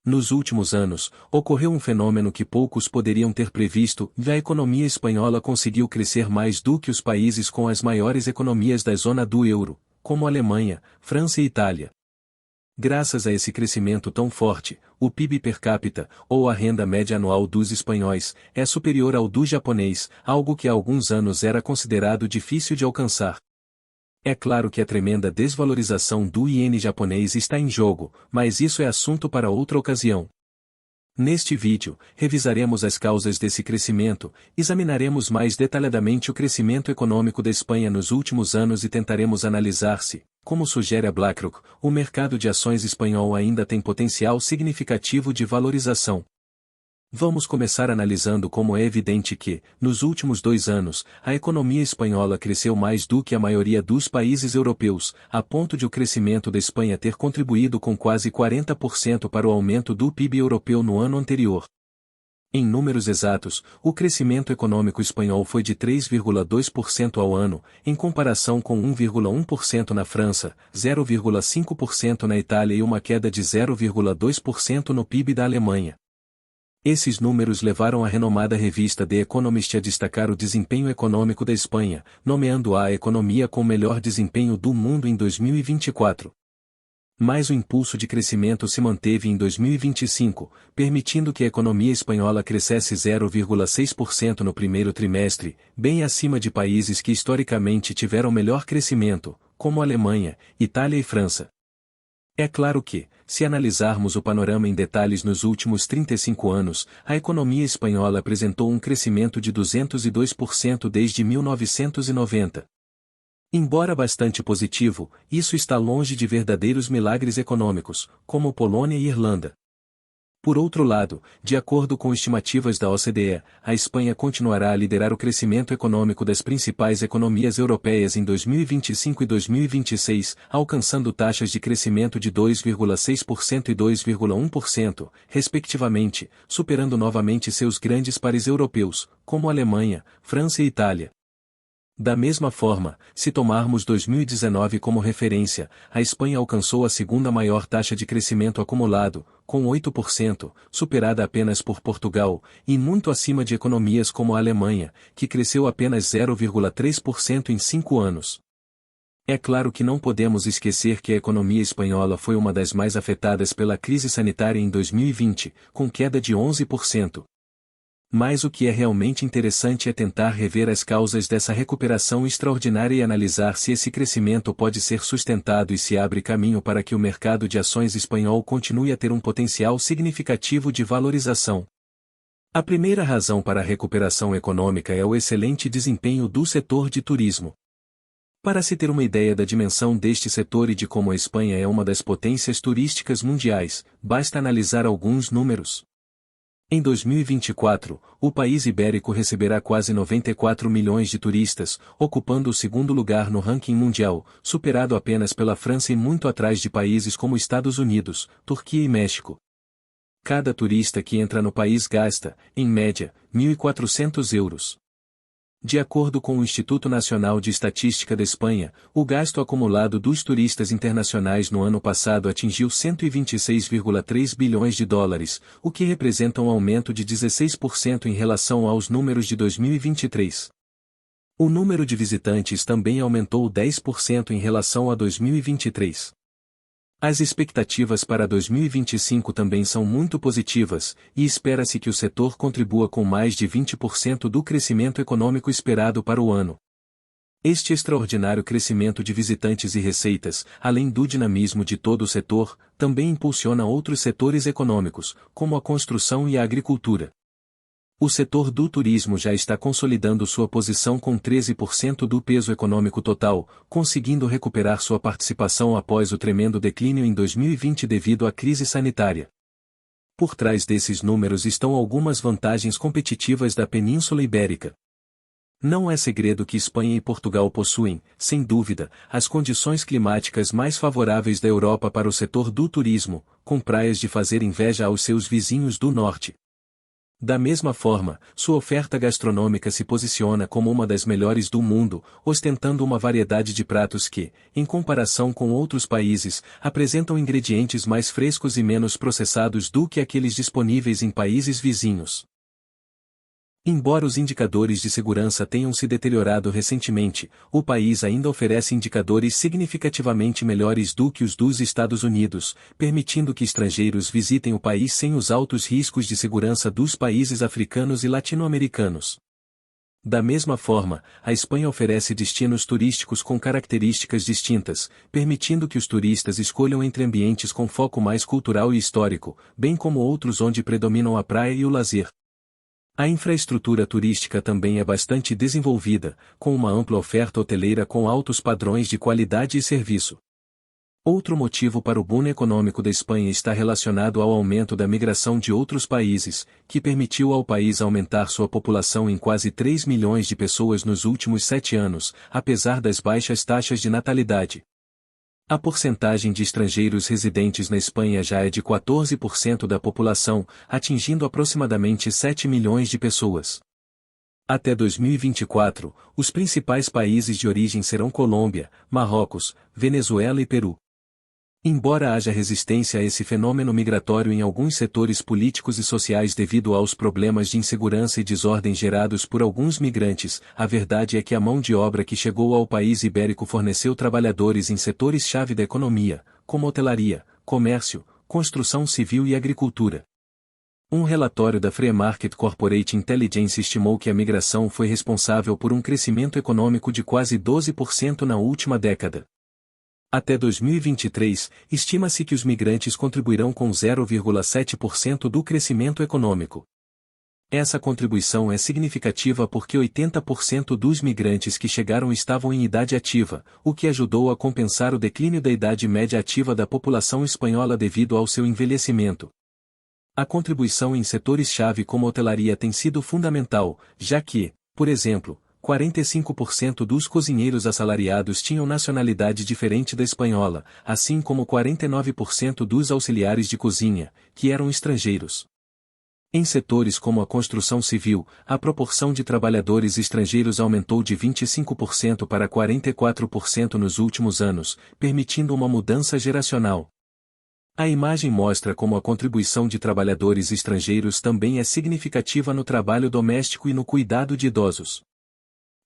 Nos últimos anos, ocorreu um fenômeno que poucos poderiam ter previsto, e a economia espanhola conseguiu crescer mais do que os países com as maiores economias da zona do euro, como Alemanha, França e Itália. Graças a esse crescimento tão forte, o PIB per capita, ou a renda média anual dos espanhóis, é superior ao do japonês, algo que há alguns anos era considerado difícil de alcançar. É claro que a tremenda desvalorização do iene japonês está em jogo, mas isso é assunto para outra ocasião. Neste vídeo, revisaremos as causas desse crescimento, examinaremos mais detalhadamente o crescimento econômico da Espanha nos últimos anos e tentaremos analisar se, como sugere a BlackRock, o mercado de ações espanhol ainda tem potencial significativo de valorização. Vamos começar analisando como é evidente que, nos últimos 2 anos, a economia espanhola cresceu mais do que a maioria dos países europeus, a ponto de o crescimento da Espanha ter contribuído com quase 40% para o aumento do PIB europeu no ano anterior. Em números exatos, o crescimento econômico espanhol foi de 3,2% ao ano, em comparação com 1,1% na França, 0,5% na Itália e uma queda de 0,2% no PIB da Alemanha. Esses números levaram a renomada revista The Economist a destacar o desempenho econômico da Espanha, nomeando-a a economia com melhor desempenho do mundo em 2024. Mas o impulso de crescimento se manteve em 2025, permitindo que a economia espanhola crescesse 0,6% no primeiro trimestre, bem acima de países que historicamente tiveram melhor crescimento, como Alemanha, Itália e França. É claro que, se analisarmos o panorama em detalhes nos últimos 35 anos, a economia espanhola apresentou um crescimento de 202% desde 1990. Embora bastante positivo, isso está longe de verdadeiros milagres econômicos, como Polônia e Irlanda. Por outro lado, de acordo com estimativas da OCDE, a Espanha continuará a liderar o crescimento econômico das principais economias europeias em 2025 e 2026, alcançando taxas de crescimento de 2,6% e 2,1%, respectivamente, superando novamente seus grandes pares europeus, como Alemanha, França e Itália. Da mesma forma, se tomarmos 2019 como referência, a Espanha alcançou a segunda maior taxa de crescimento acumulado, com 8%, superada apenas por Portugal, e muito acima de economias como a Alemanha, que cresceu apenas 0,3% em 5 anos. É claro que não podemos esquecer que a economia espanhola foi uma das mais afetadas pela crise sanitária em 2020, com queda de 11%. Mas o que é realmente interessante é tentar rever as causas dessa recuperação extraordinária e analisar se esse crescimento pode ser sustentado e se abre caminho para que o mercado de ações espanhol continue a ter um potencial significativo de valorização. A primeira razão para a recuperação econômica é o excelente desempenho do setor de turismo. Para se ter uma ideia da dimensão deste setor e de como a Espanha é uma das potências turísticas mundiais, basta analisar alguns números. Em 2024, o país ibérico receberá quase 94 milhões de turistas, ocupando o segundo lugar no ranking mundial, superado apenas pela França e muito atrás de países como Estados Unidos, Turquia e México. Cada turista que entra no país gasta, em média, 1.400 euros. De acordo com o Instituto Nacional de Estatística da Espanha, o gasto acumulado dos turistas internacionais no ano passado atingiu 126,3 bilhões de dólares, o que representa um aumento de 16% em relação aos números de 2023. O número de visitantes também aumentou 10% em relação a 2023. As expectativas para 2025 também são muito positivas, e espera-se que o setor contribua com mais de 20% do crescimento econômico esperado para o ano. Este extraordinário crescimento de visitantes e receitas, além do dinamismo de todo o setor, também impulsiona outros setores econômicos, como a construção e a agricultura. O setor do turismo já está consolidando sua posição com 13% do peso econômico total, conseguindo recuperar sua participação após o tremendo declínio em 2020 devido à crise sanitária. Por trás desses números estão algumas vantagens competitivas da Península Ibérica. Não é segredo que Espanha e Portugal possuem, sem dúvida, as condições climáticas mais favoráveis da Europa para o setor do turismo, com praias de fazer inveja aos seus vizinhos do norte. Da mesma forma, sua oferta gastronômica se posiciona como uma das melhores do mundo, ostentando uma variedade de pratos que, em comparação com outros países, apresentam ingredientes mais frescos e menos processados do que aqueles disponíveis em países vizinhos. Embora os indicadores de segurança tenham se deteriorado recentemente, o país ainda oferece indicadores significativamente melhores do que os dos Estados Unidos, permitindo que estrangeiros visitem o país sem os altos riscos de segurança dos países africanos e latino-americanos. Da mesma forma, a Espanha oferece destinos turísticos com características distintas, permitindo que os turistas escolham entre ambientes com foco mais cultural e histórico, bem como outros onde predominam a praia e o lazer. A infraestrutura turística também é bastante desenvolvida, com uma ampla oferta hoteleira com altos padrões de qualidade e serviço. Outro motivo para o boom econômico da Espanha está relacionado ao aumento da migração de outros países, que permitiu ao país aumentar sua população em quase 3 milhões de pessoas nos últimos 7 anos, apesar das baixas taxas de natalidade. A porcentagem de estrangeiros residentes na Espanha já é de 14% da população, atingindo aproximadamente 7 milhões de pessoas. Até 2024, os principais países de origem serão Colômbia, Marrocos, Venezuela e Peru. Embora haja resistência a esse fenômeno migratório em alguns setores políticos e sociais devido aos problemas de insegurança e desordem gerados por alguns migrantes, a verdade é que a mão de obra que chegou ao país ibérico forneceu trabalhadores em setores-chave da economia, como hotelaria, comércio, construção civil e agricultura. Um relatório da Free Market Corporate Intelligence estimou que a migração foi responsável por um crescimento econômico de quase 12% na última década. Até 2023, estima-se que os migrantes contribuirão com 0,7% do crescimento econômico. Essa contribuição é significativa porque 80% dos migrantes que chegaram estavam em idade ativa, o que ajudou a compensar o declínio da idade média ativa da população espanhola devido ao seu envelhecimento. A contribuição em setores-chave como hotelaria tem sido fundamental, já que, por exemplo, 45% dos cozinheiros assalariados tinham nacionalidade diferente da espanhola, assim como 49% dos auxiliares de cozinha, que eram estrangeiros. Em setores como a construção civil, a proporção de trabalhadores estrangeiros aumentou de 25% para 44% nos últimos anos, permitindo uma mudança geracional. A imagem mostra como a contribuição de trabalhadores estrangeiros também é significativa no trabalho doméstico e no cuidado de idosos.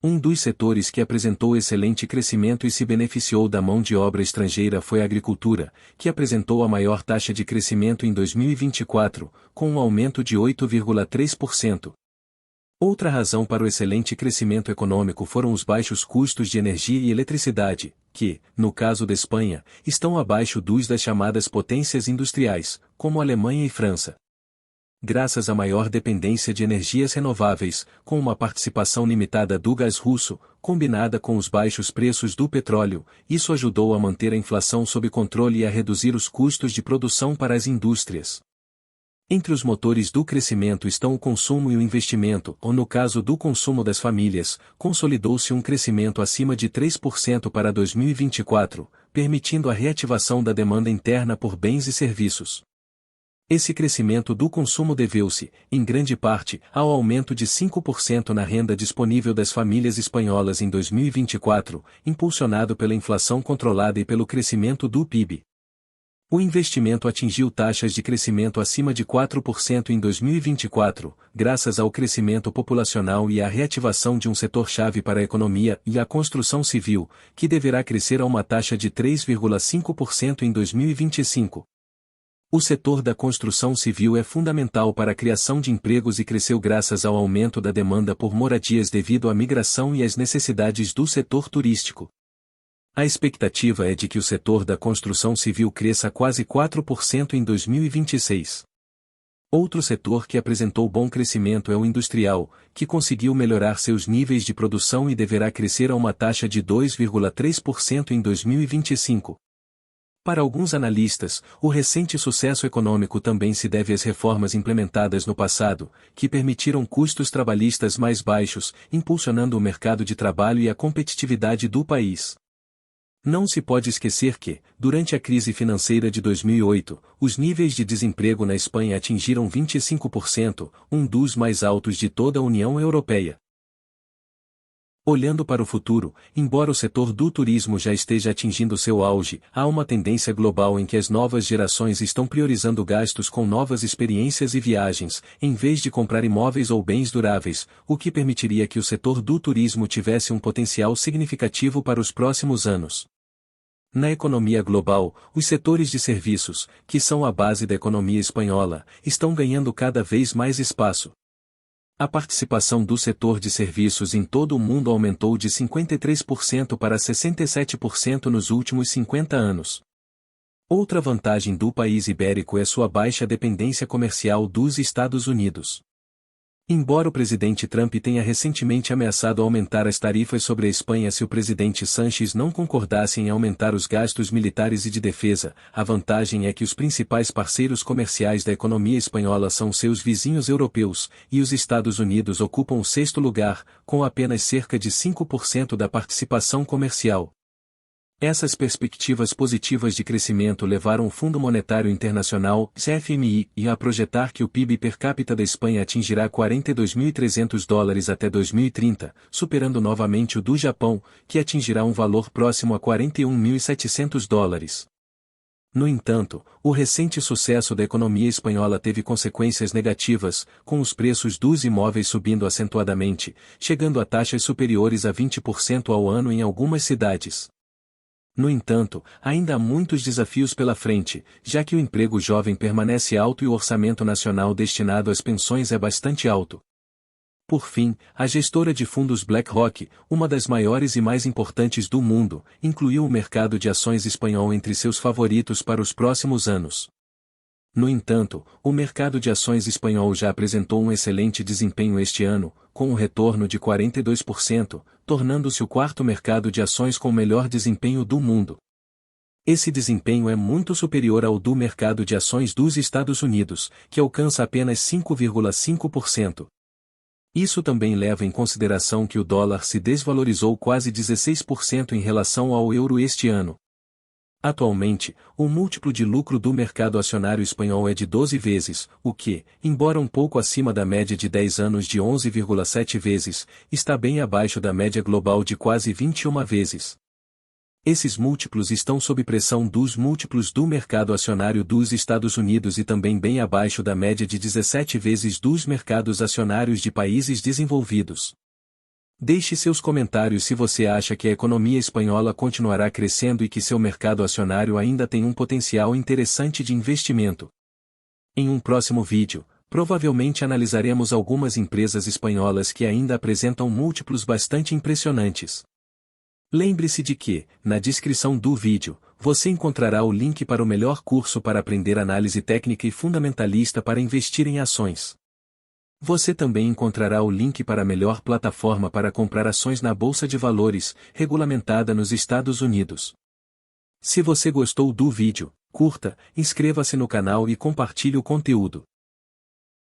Um dos setores que apresentou excelente crescimento e se beneficiou da mão de obra estrangeira foi a agricultura, que apresentou a maior taxa de crescimento em 2024, com um aumento de 8,3%. Outra razão para o excelente crescimento econômico foram os baixos custos de energia e eletricidade, que, no caso da Espanha, estão abaixo dos das chamadas potências industriais, como Alemanha e França. Graças à maior dependência de energias renováveis, com uma participação limitada do gás russo, combinada com os baixos preços do petróleo, isso ajudou a manter a inflação sob controle e a reduzir os custos de produção para as indústrias. Entre os motores do crescimento estão o consumo e o investimento, ou no caso do consumo das famílias, consolidou-se um crescimento acima de 3% para 2024, permitindo a reativação da demanda interna por bens e serviços. Esse crescimento do consumo deveu-se, em grande parte, ao aumento de 5% na renda disponível das famílias espanholas em 2024, impulsionado pela inflação controlada e pelo crescimento do PIB. O investimento atingiu taxas de crescimento acima de 4% em 2024, graças ao crescimento populacional e à reativação de um setor-chave para a economia e a construção civil, que deverá crescer a uma taxa de 3,5% em 2025. O setor da construção civil é fundamental para a criação de empregos e cresceu graças ao aumento da demanda por moradias devido à migração e às necessidades do setor turístico. A expectativa é de que o setor da construção civil cresça quase 4% em 2026. Outro setor que apresentou bom crescimento é o industrial, que conseguiu melhorar seus níveis de produção e deverá crescer a uma taxa de 2,3% em 2025. Para alguns analistas, o recente sucesso econômico também se deve às reformas implementadas no passado, que permitiram custos trabalhistas mais baixos, impulsionando o mercado de trabalho e a competitividade do país. Não se pode esquecer que, durante a crise financeira de 2008, os níveis de desemprego na Espanha atingiram 25%, um dos mais altos de toda a União Europeia. Olhando para o futuro, embora o setor do turismo já esteja atingindo seu auge, há uma tendência global em que as novas gerações estão priorizando gastos com novas experiências e viagens, em vez de comprar imóveis ou bens duráveis, o que permitiria que o setor do turismo tivesse um potencial significativo para os próximos anos. Na economia global, os setores de serviços, que são a base da economia espanhola, estão ganhando cada vez mais espaço. A participação do setor de serviços em todo o mundo aumentou de 53% para 67% nos últimos 50 anos. Outra vantagem do país ibérico é sua baixa dependência comercial dos Estados Unidos. Embora o presidente Trump tenha recentemente ameaçado aumentar as tarifas sobre a Espanha se o presidente Sánchez não concordasse em aumentar os gastos militares e de defesa, a vantagem é que os principais parceiros comerciais da economia espanhola são seus vizinhos europeus, e os Estados Unidos ocupam o sexto lugar, com apenas cerca de 5% da participação comercial. Essas perspectivas positivas de crescimento levaram o Fundo Monetário Internacional, FMI, a projetar que o PIB per capita da Espanha atingirá $42.300 até 2030, superando novamente o do Japão, que atingirá um valor próximo a $41.700. No entanto, o recente sucesso da economia espanhola teve consequências negativas, com os preços dos imóveis subindo acentuadamente, chegando a taxas superiores a 20% ao ano em algumas cidades. No entanto, ainda há muitos desafios pela frente, já que o emprego jovem permanece alto e o orçamento nacional destinado às pensões é bastante alto. Por fim, a gestora de fundos BlackRock, uma das maiores e mais importantes do mundo, incluiu o mercado de ações espanhol entre seus favoritos para os próximos anos. No entanto, o mercado de ações espanhol já apresentou um excelente desempenho este ano, com um retorno de 42%, tornando-se o quarto mercado de ações com o melhor desempenho do mundo. Esse desempenho é muito superior ao do mercado de ações dos Estados Unidos, que alcança apenas 5,5%. Isso também leva em consideração que o dólar se desvalorizou quase 16% em relação ao euro este ano. Atualmente, o múltiplo de lucro do mercado acionário espanhol é de 12 vezes, o que, embora um pouco acima da média de 10 anos de 11,7 vezes, está bem abaixo da média global de quase 21 vezes. Esses múltiplos estão sob pressão dos múltiplos do mercado acionário dos Estados Unidos e também bem abaixo da média de 17 vezes dos mercados acionários de países desenvolvidos. Deixe seus comentários se você acha que a economia espanhola continuará crescendo e que seu mercado acionário ainda tem um potencial interessante de investimento. Em um próximo vídeo, provavelmente analisaremos algumas empresas espanholas que ainda apresentam múltiplos bastante impressionantes. Lembre-se de que, na descrição do vídeo, você encontrará o link para o melhor curso para aprender análise técnica e fundamentalista para investir em ações. Você também encontrará o link para a melhor plataforma para comprar ações na Bolsa de Valores, regulamentada nos Estados Unidos. Se você gostou do vídeo, curta, inscreva-se no canal e compartilhe o conteúdo.